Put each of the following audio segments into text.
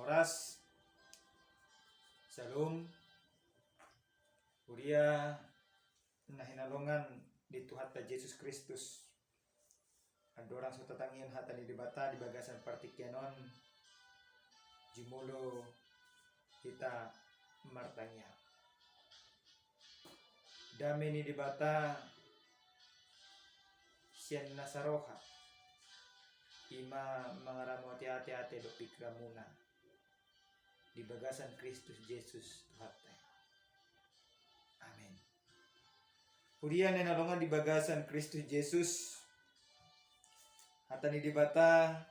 oras. Salum Kuria na hinalongan di Tuhan ta Yesus Kristus. Adorang sa tatangin hata ni dibata di bagasan partikyanon jumulo kita martanya. Dami ni dibata siyan nasaroha ima mangaramo ati-ati do pikramuna di bagasan Kristus Yesus Tuhan. Amin. Kuria na nalongan di bagasan Kristus Yesus hata ni dibata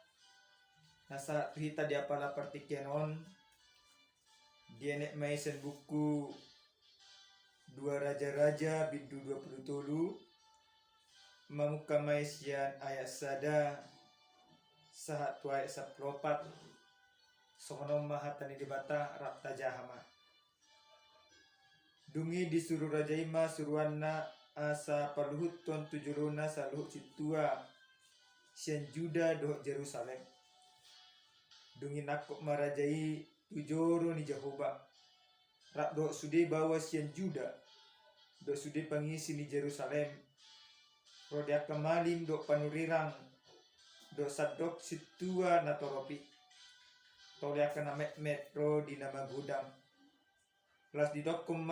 nasa hita di apala partikyanon dienek maisen buku Dua Raja-Raja bidu 27 mamuka maisian ayat sada sahat tu ayat 14 somonom mahata ni dibata rapta jahama dungi disuruh Raja Ima suruanna asa paluhut tuan tujuruna saluhut situa sian Juda doh Jerusalem dungi nakuk marajai tujoro ni Jehovah rak doh sudi bawa sian Juda doh sudi pangisi ni Jerusalem rodia kemalim doh panurirang doh sadok situa natoropi tolia kana metro di nama gudang las di dokum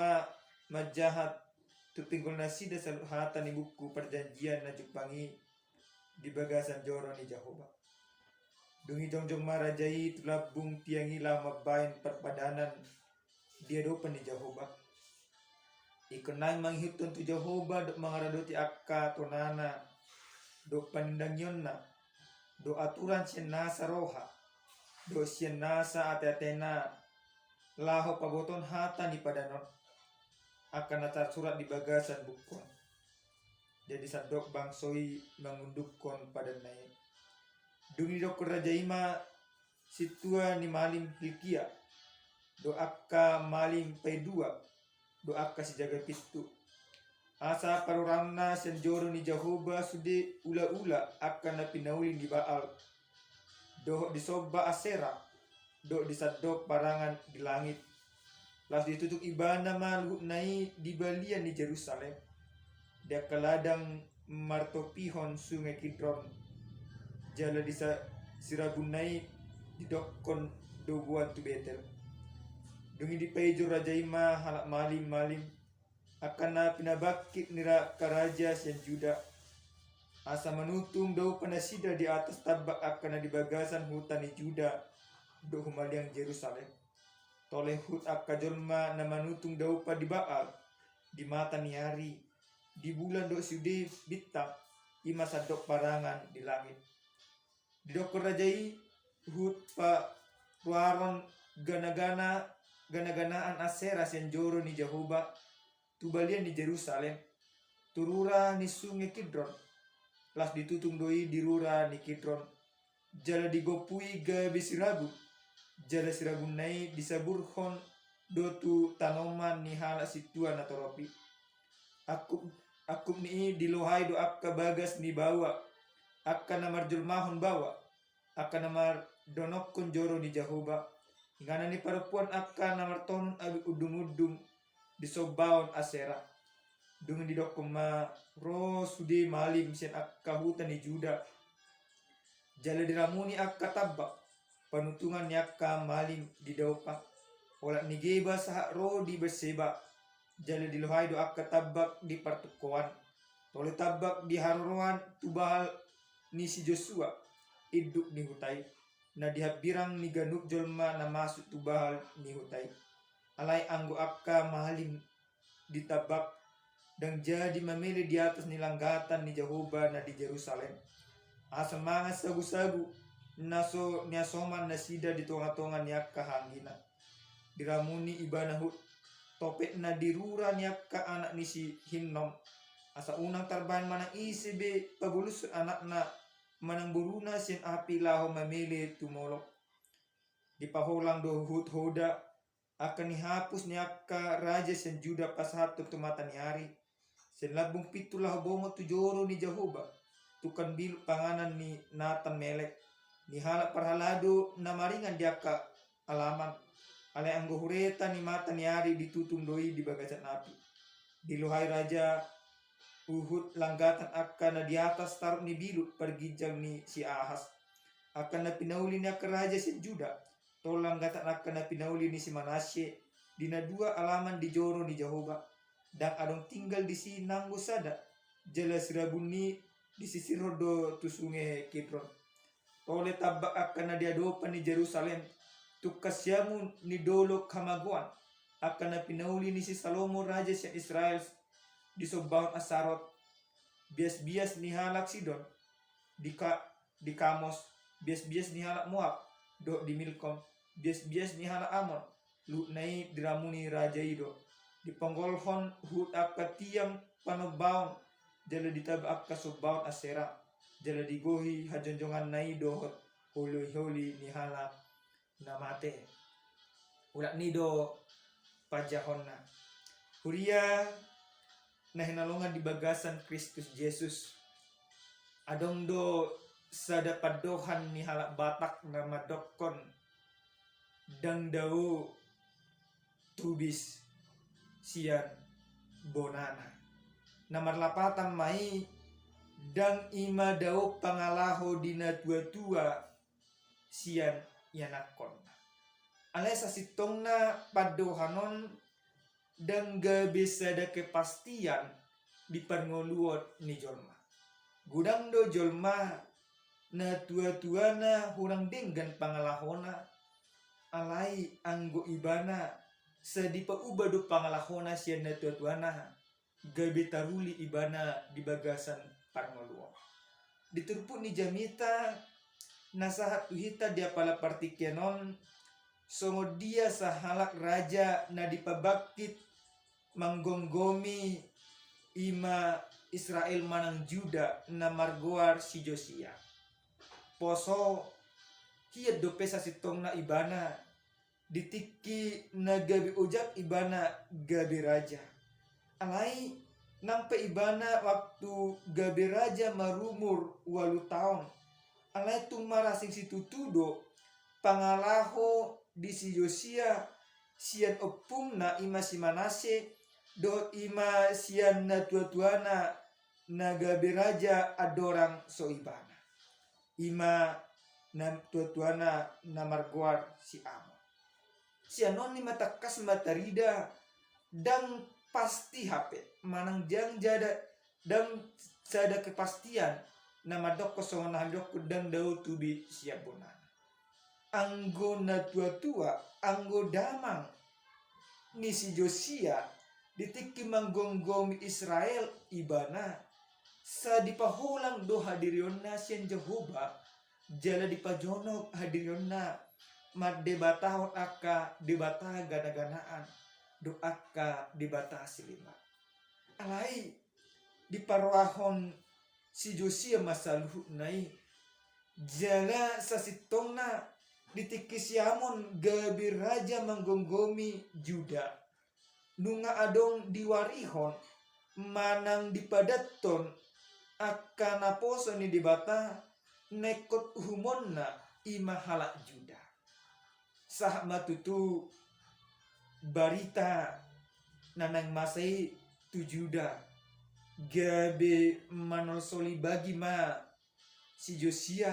majahat tutinggul nasi dasal hata ni buku perjanjian na jupangi di bagasan joro ni Jehovah dungi jongjong marajai tulabung tiangi lama bain perpadanan dia dopan ni Jehovah ikenai manghitun tu Jehovah dok mangaradoti akka tonana dok pandangyonna do aturan sian nasa roha do sian nasa ate-atena laho paboton hata ni padanon akan natar surat di bagasan bukon jadi sadok bangsoi mengundukkan pada naik dungi dok Raja Ima situa ni malim Hilkia do akka malim P2 do akka si jaga pitu asa parurangna senjoro ni Jehovah sudi ula-ula akan na pinaulin di Baal do disoba Asera do disadok parangan di langit las ditutuk ibana maluhut nai di balian di Jerusalem dia keladang martopihon sungai Kidron jala disa sirabunai didokon do buat tu Betel dungi di pejo Raja Ima halak malim akan na pinabakit nira karaja sian Juda asa manutung dau panasida di atas tabak akan na di bagasan hutan ni Juda do humaliang Jerusalem toleh hut akka jolma na manutung dau pa di Baal di mata ni hari di bulan do sude bintang ima sadok parangan di langit di dokor rajai hut pa ruaron gana-ganaan Asera sian joro ni Jehovah tubalian di Jerusalem turura ni sungai Kidron las ditutung doi dirura ni Kidron jala digopui gabi sirabu jala sirabun nai disaburhon dotu tanoman ni hala situa natoropi aku ni dilohai do akka bagas ni bawa akka namar julmahon bawa akka namar donokon joro ni Jehovah ingana ni perempuan akka namar ton abi udung-udung disobaon Asera dungi di dokoma ro sudi malim sian akka hutan ni Juda jala diramuni akka tabak panutungan ni akka malim di daupa olak ni geba sahak ro di Berseba jala dilohai do akka tabak di partukoan tole tabak di haruan tubahal ni si Joshua iduk ni hutai na dihabirang ni ganuk jolma na masuk tubahal ni hutai alai anggo akka malim ditabak dan jadi memilih di atas nilanggatan ni Jehovah na di Jerusalem asa mangas sagu-sagu naso niasoman nasida di tonga-tonga ni akka hangina diramuni ibana hut topek na dirura ni akka anak ni si Hinnom asa unang tarbahan manang isi be pabulus anak na manang buruna sin api laho memilih tumolok dipaholang do hut hoda akan dihapus ni akka raja sen Juda pas hatu tumata ni hari sen labung pitulah bongo tujoro ni Jehovah tukan bil panganan ni Natan Melek ni halak parhalado na maringan diaka alaman ale anggo hureta ni mata ni ari ditutung doi di bagasan api. Diluhai raja Uhud langgatan akan di atas taruh ni bilut pergijang ni si Ahas. Akan na pinauli ni akan raja si Juda. Tol langgatan akan na pinauli ni si Manasye. Dina dua alaman di joro ni Jehovah. Dan adong tinggal di si nanggo sada. Jala sirabun ni di sisi rodo tu sungai Kidron. Tole tabak akan na diadopan ni Jerusalem. Tukasyamu ni dolo kamaguan. Akan na pinauli ni si Salomo raja si Israel. Di Sobaon Asarot, bias-bias ni halak Sidon, di Kamos, bias-bias ni halak Moab, do di Milkom, bias-bias ni halak Amon, lu nai diramuni raja Ido, di Panggolhon hut akka tiang panobaon, jala ditaba akka Sobaon Asera, jala digohi hajonjongan nai dohot holi-holi ni halak namate, ulak nido pajahonna, huria nah hinalongan di bagasan Kristus Yesus adong do sada padohan ni halak Batak nama dokon dang dau tubis sian bonana namar lapatan mai dang ima dau pangalaho dina tua-tua sian yanakon alai sasitongna padohanon dan gak bisa ada kepastian di pangoluot ni jolma. Gudang do jolma na tua-tua na hurang denggan pangalahona alai anggo ibana sedipa uba do pangalahona siya na tua-tua na gabe taruli ibana di bagasan pangoluot. Diturput ni jamita nasahat tuhita dia pala partikenon songo dia sahalak raja na dipabaktit manggonggomi ima Israel manang Juda na margoar si Josia. Poso hiya dope sa sitong na ibana ditiki na gabi ujak ibana gabi raja. Alai nampe ibana waktu gabi raja marumur 8 tahun. Alai tumarasing situtudo pangalaho di si Josia sian opung na ima si Manase do ima sian na tua-tuana na gabe raja adorang so ibana ima na tua-tuana na margoar si Amon sianon ni matakas matarida dang pasti hape manang jang jada dang sada kepastian na madok kosongan na handok dang dau tubi siap bonan anggo na tua-tua anggo damang ni si Josia ditiki manggonggomi Israel ibana sa dipahulang do hadirionna sian Jehovah jala dipajonok hadirionna maddebatahon akka debatah gana-ganaan do akka debatah silima alai diparwahon si Josia masaluh nai jala sasitongna ditiki siamon gabi raja manggonggomi Juda nunga adong diwarihon manang dipadaton akan aposo ni dibata nekot humonna ima halak Juda sah matutu barita nanang masai tu Juda gabe manosoli bagi ma si Josia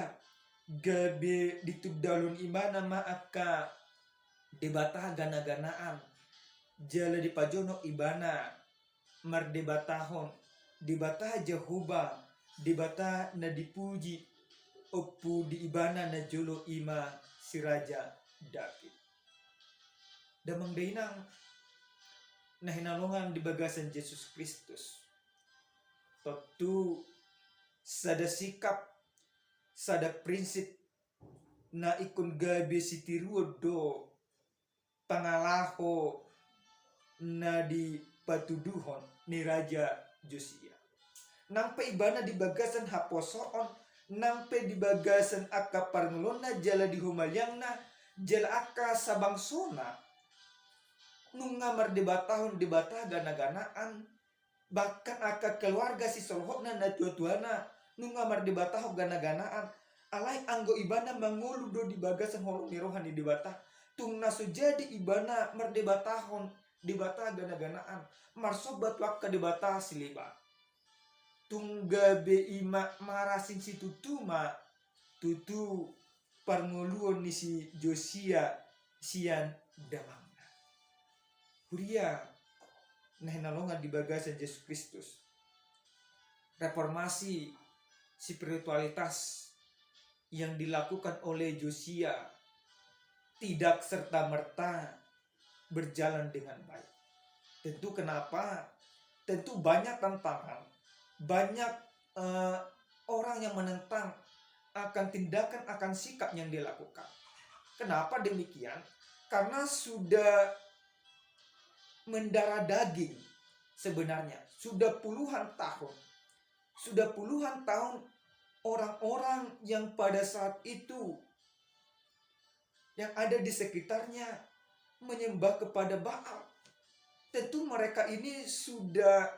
gabe ditudalun imana ma akka debatah gana-ganaan jala dipajono ibana mardebatahon debatah Jehovah debatah na dipuji oppu di ibana na jolo ima si Raja David damang dainang na hinalongan di bagasan Yesus Kristus totu sada sikap sada prinsip na ikon gabe si tiruod do pangalaho na di patuduhon ni Raja Josia nampe ibana di bagasan haposoon nampe di bagasan akka parngulona jala di humalyangna jala akka sabangsona nunga mardebatahon debatah gana-ganaan bahkan akka keluarga si solhokna na tua-tuana nunga mardebatahon gana-ganaan alai anggo ibana mangulu do di bagasan holong nirohan di debatah tung naso jadi ibana merdebatahon debata gana-ganaan marsobat wakka debata siliba tungga be ima marasin si tutuma tutu parnguluon ni si Josia sian damangna huria nah nalonga di bagasan Yesus Kristus reformasi spiritualitas yang dilakukan oleh Josia tidak serta-merta berjalan dengan baik. Tentu kenapa? Tentu banyak tantangan, banyak orang yang menentang akan tindakan, akan sikap yang dilakukan. Kenapa demikian? Karena sudah mendarah daging sebenarnya. Sudah puluhan tahun orang-orang yang pada saat itu yang ada di sekitarnya menyembah kepada Baal. Tentu mereka ini sudah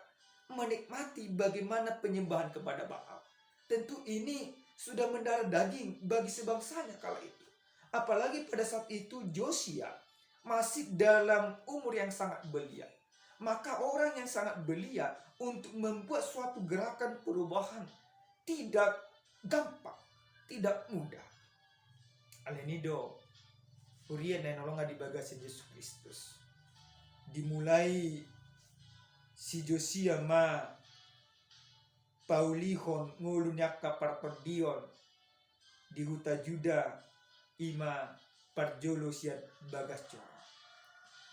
menikmati bagaimana penyembahan kepada Baal. Tentu ini sudah mendarah daging bagi sebangsanya kala itu. Apalagi pada saat itu Josia masih dalam umur yang sangat belia. Maka orang yang sangat belia untuk membuat suatu gerakan perubahan tidak gampang, tidak mudah. Alenido Urian dan nolonga di bagasan Yesus Kristus. Dimulai si Josia ma paulihon ngulunyak kaparperdion di huta Juda ima parjolo siat bagas coro.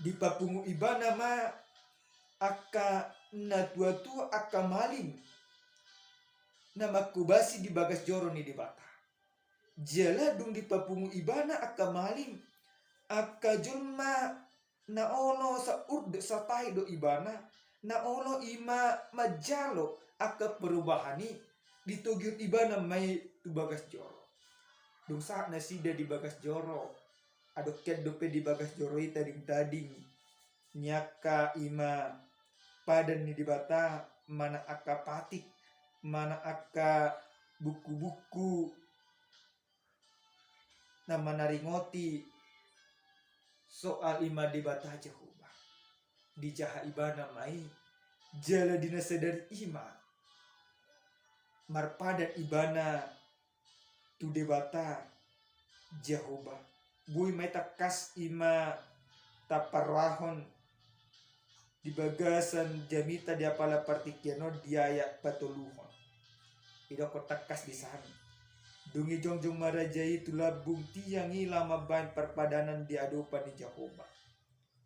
Di papungu ibana ma aka natuatu aka maling nama kubasi di bagas joro ni di bata. Jala dung di papungu ibana aka maling aka julma na ono sa urd sa tahi do ibana na ono ima majalo aka perubahani ditugyut ibana may tu bagas joro. Dung saat nasida di bagas joro adok ket dope di bagas joro ita ding nyaka ima padan ni di bata mana aka patik mana aka buku-buku nama naringoti soal ima di bata Jehovah di jaha ibana mai jala dina sadari ima marpadan ibana tu debata Jehovah bui mai takas ima taparwahon di bagasan jamita di apala partikiano diaya patuluhon ida kotakas di sana dungi jongjong marajai tulabung tiangi lama bain perpadanan di adopan di Jehovah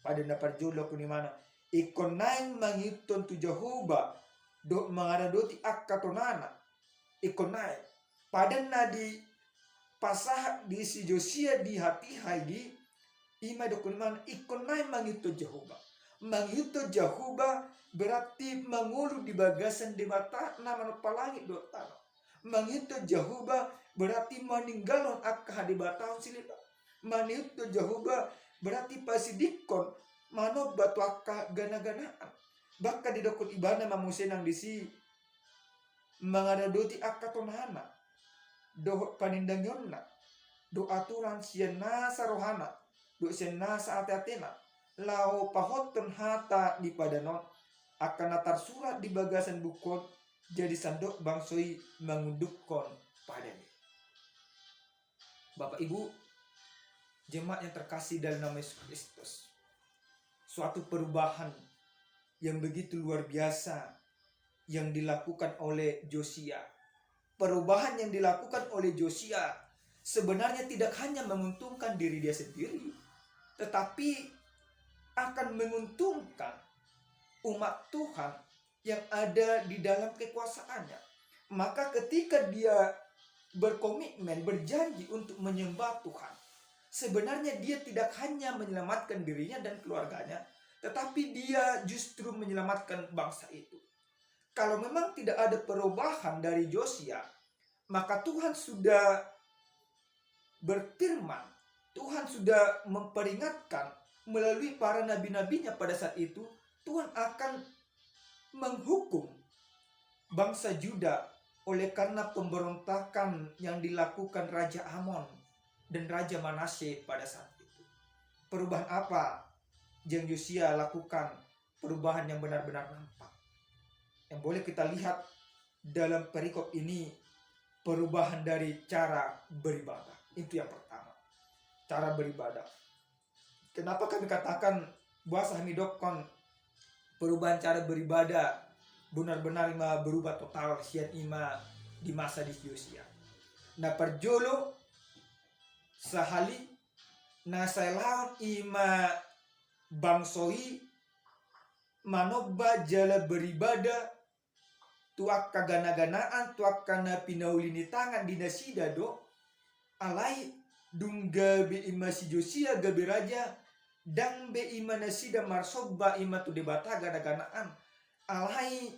pada napar jolo kuni mana ikon naing mangiton tu Jehovah do mangaradoti akatonana ikon naing pada nadi pasah di si Josia di hati haidi ima do kuni mana ikon naing mangiton Jehovah mangiton Jehovah berarti mengulu di bagasan di mata nama palangit do tanah mangiton Jehovah berarti meninggalon akka di batang silita manito Jehovah berarti pasidikon mano batu akka gana-ganaan baka di dokun ibana mamusenang disi mangadadoti akka tonhana do panindangyonna do aturan siena sarohana do siena saate-atena lao pahoton hata di padanon akan natar surat di bagasan bukon jadi sandok bangsoi mengundukkan padanya. Bapak Ibu jemaat yang terkasih dalam nama Yesus Kristus, suatu perubahan yang begitu luar biasa yang dilakukan oleh Josia. Perubahan yang dilakukan oleh Josia sebenarnya tidak hanya menguntungkan diri dia sendiri, tetapi akan menguntungkan umat Tuhan yang ada di dalam kekuasaannya. Maka ketika dia berkomitmen, berjanji untuk menyembah Tuhan, sebenarnya dia tidak hanya menyelamatkan dirinya dan keluarganya, tetapi dia justru menyelamatkan bangsa itu. Kalau memang tidak ada perubahan dari Josia, maka Tuhan sudah berfirman, Tuhan sudah memperingatkan melalui para nabi-nabinya pada saat itu, Tuhan akan menghukum bangsa Juda oleh karena pemberontakan yang dilakukan Raja Amon dan Raja Manasye pada saat itu. perubahan apa yang Yosia lakukan, perubahan yang benar-benar nampak. Yang boleh kita lihat dalam perikop ini, perubahan dari cara beribadah. Itu yang pertama, cara beribadah. Kenapa kami katakan bahasa hamidokon perubahan cara beribadah benar-benar ima berubah total sian ima di masa di Yosia. Nah perjolo sahali na lawan ima bangsoi manoba jala beribadah tuak kagana-ganaan tuak kana pinaulini tangan dinasida do alai dungga be ima si Josia gabe raja dang be ima nasida marsoba ima tu debata gana-ganaan alai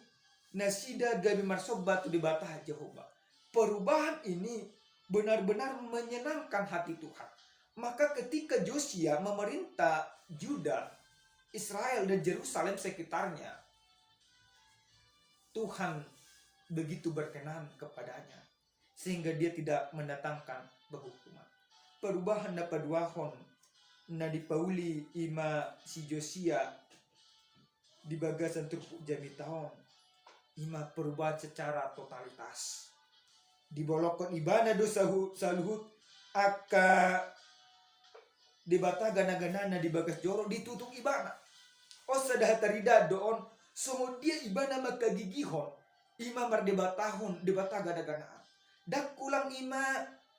nasida gabe marsoba tu debata Jehovah. Perubahan ini benar-benar menyenangkan hati Tuhan. Maka ketika Josia memerintah Juda, Israel dan Yerusalem sekitarnya, Tuhan begitu berkenan kepadanya sehingga dia tidak mendatangkan penghukuman. Perubahan dapat duahon na dipauli ima si Josia di bagasan turpuk jami tahun ima perubahan secara totalitas. Dibolokon ibana dosa saluhut aka dibata gana-gana na di bagas jorok ditutup ibana. O sadah tarida doon sumud dia ibana makagigihon ima mardebatahon debata gana-ganaan. Dak kulang ima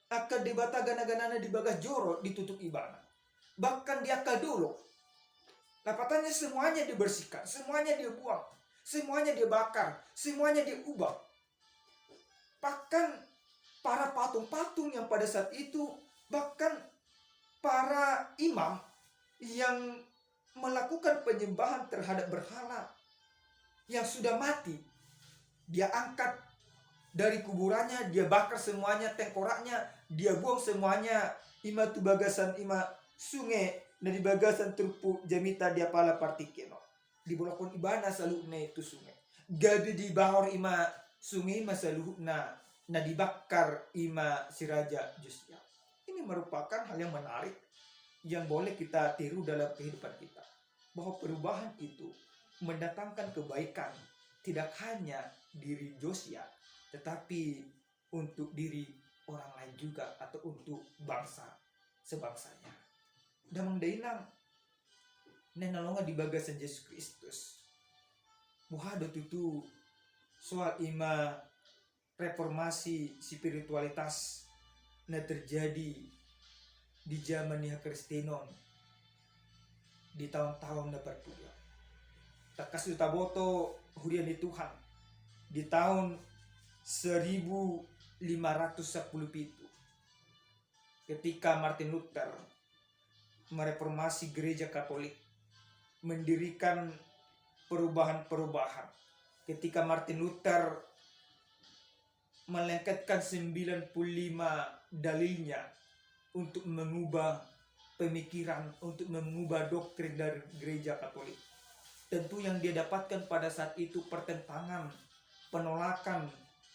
aka debata gana-gana na di bagas jorok ditutup ibana. Bahkan dia kadulok. Lapatannya semuanya dibersihkan, semuanya dia buang, semuanya dia bakar, semuanya dia ubah. Bahkan para patung-patung yang pada saat itu, bahkan para imam yang melakukan penyembahan terhadap berhala yang sudah mati, dia angkat dari kuburannya, dia bakar semuanya, tengkoraknya, dia buang semuanya. Ima tu bagasan ima sungai na di bagasan turpu jamita dia pala partikeno. Di bolakon ibana salune itu sungai. Gabi di bahor ima sungai masaluh na dibakar ima si Raja Josia. Ini merupakan hal yang menarik yang boleh kita tiru dalam kehidupan kita. Bahwa perubahan itu mendatangkan kebaikan tidak hanya diri Josia, tetapi untuk diri orang lain juga atau untuk bangsa sebangsanya. Damang dainang nenalonga di bagasan Yesus Kristus. Buhado itu soal ima reformasi spiritualitas na terjadi di zaman Nia Kristenon di tahun-tahun na bertuah. Takasih taboto hurian di Tuhan di tahun 1510 ketika Martin Luther mereformasi gereja Katolik, mendirikan perubahan-perubahan. Ketika Martin Luther melengketkan 95 dalilnya untuk mengubah pemikiran, untuk mengubah doktrin dari gereja Katolik. Tentu yang dia dapatkan pada saat itu pertentangan, penolakan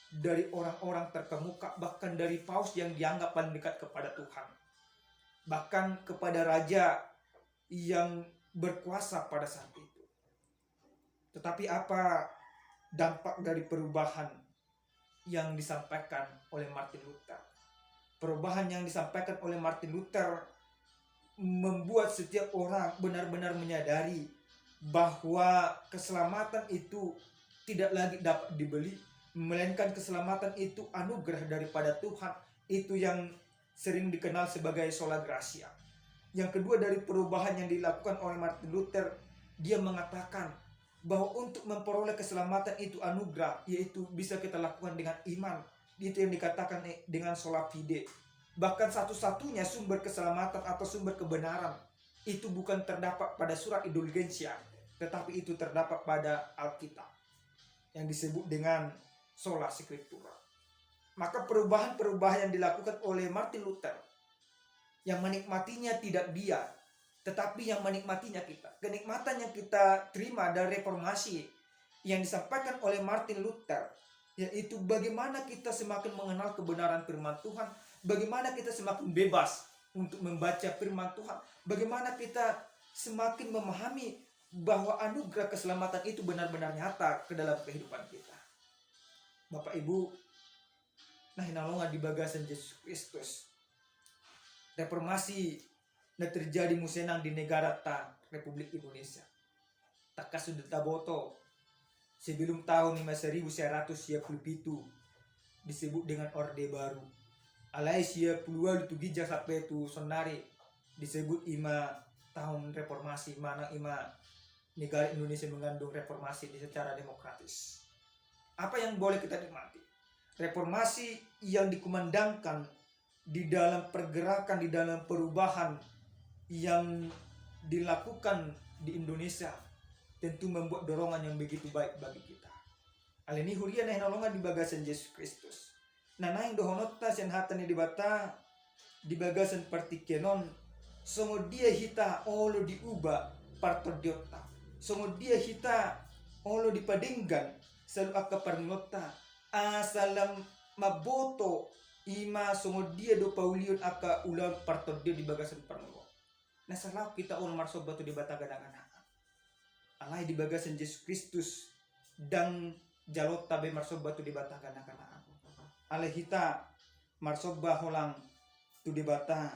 dari orang-orang terkemuka, bahkan dari paus yang dianggap paling dekat kepada Tuhan. Bahkan kepada raja yang berkuasa pada saat itu. Tetapi apa dampak dari perubahan yang disampaikan oleh Martin Luther? Perubahan yang disampaikan oleh Martin Luther membuat setiap orang benar-benar menyadari bahwa keselamatan itu tidak lagi dapat dibeli, melainkan keselamatan itu anugerah daripada Tuhan. Itu yang sering dikenal sebagai sola gratia. Yang kedua dari perubahan yang dilakukan oleh Martin Luther, dia mengatakan bahwa untuk memperoleh keselamatan itu anugerah, yaitu bisa kita lakukan dengan iman. Itu yang dikatakan dengan sola fide. Bahkan satu-satunya sumber keselamatan atau sumber kebenaran itu bukan terdapat pada surat indulgensia, tetapi itu terdapat pada Alkitab yang disebut dengan sola scriptura. Maka perubahan-perubahan yang dilakukan oleh Martin Luther, yang menikmatinya tidak dia, tetapi yang menikmatinya kita. Kenikmatan yang kita terima dari reformasi yang disampaikan oleh Martin Luther, yaitu bagaimana kita semakin mengenal kebenaran firman Tuhan, bagaimana kita semakin bebas untuk membaca firman Tuhan. Bagaimana kita semakin memahami bahwa anugerah keselamatan itu benar-benar nyata ke dalam kehidupan kita. Bapak Ibu, nah hinalonga di bagasan Yesus Kristus. Reformasi na terjadi musenang di negara ta Republik Indonesia. Tak sudah taboto sebelum tahun 1927 disebut dengan Orde Baru. Alai sia puluhan itu gija sampai itu sonari disebut 5 tahun reformasi, mana 5 negara Indonesia mengandung reformasi secara demokratis. Apa yang boleh kita nikmati? Reformasi yang dikumandangkan di dalam pergerakan, di dalam perubahan yang dilakukan di Indonesia tentu membuat dorongan yang begitu baik bagi kita. Aleni huria na hinolongan di bagasan Yesus Kristus. Nanaing dohonota sen hatani di bata di bagasan partikenon songo dia hita olo diubah partodiota. Songo dia hita olo dipadinggan selalu akka parnota asalam maboto ima songo dia do paulion akka ulang partodio di bagasan parnolo. Nah salah kita on marso batu di bata gadang-gadang. Alai di bagasan Yesus Kristus dan jalot tabe marso batu di bata gadang-gadang. Alai hita marso holang tu di bata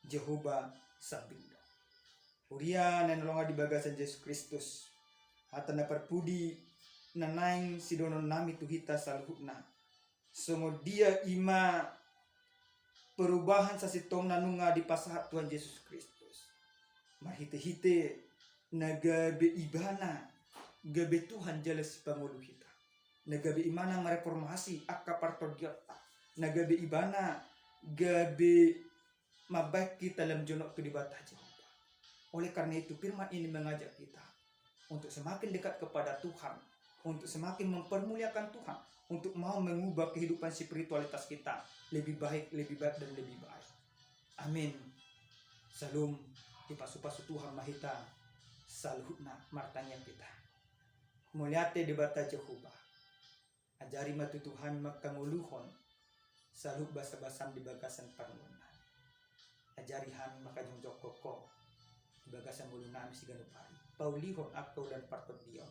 Jehovah Sabindo. Uria nenolonga di bagasan Yesus Kristus. Hatana perpudi nanaing sidonon nami tu hita saluhutna. Songo dia ima perubahan sasitong nanunga di pasahat Tuhan Yesus Kristus. Mahite-hite nagabe ibana gabe Tuhan jelas pangulu kita. Nagabe imana mereformasi akka partodiota. Nagabe ibana gabe mabaik kita dalam jonok kedibata Jehovah. Oleh karena itu firman ini mengajak kita untuk semakin dekat kepada Tuhan, untuk semakin mempermuliakan Tuhan, untuk mau mengubah kehidupan spiritualitas kita lebih baik dan lebih baik. Amin. Salam ipasu-pasu Tuhan mahita saluhutna martanya kita. Muliate di bata Jehovah. Ajari matu Tuhan makanguluhon saluh basa-basan di bagasan parmuna. Ajari han makajungjok koko di bagasan mulunami si ganupari. Paulihon akto dan partod dia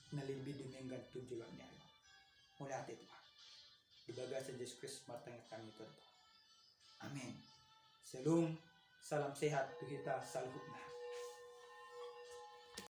nalibid dimenggan tunjulannya. Muliate Tuhan. Di bagasan Yesus Kristus martanya kami itu. Amin. Salam sehat tu kita saluhutna.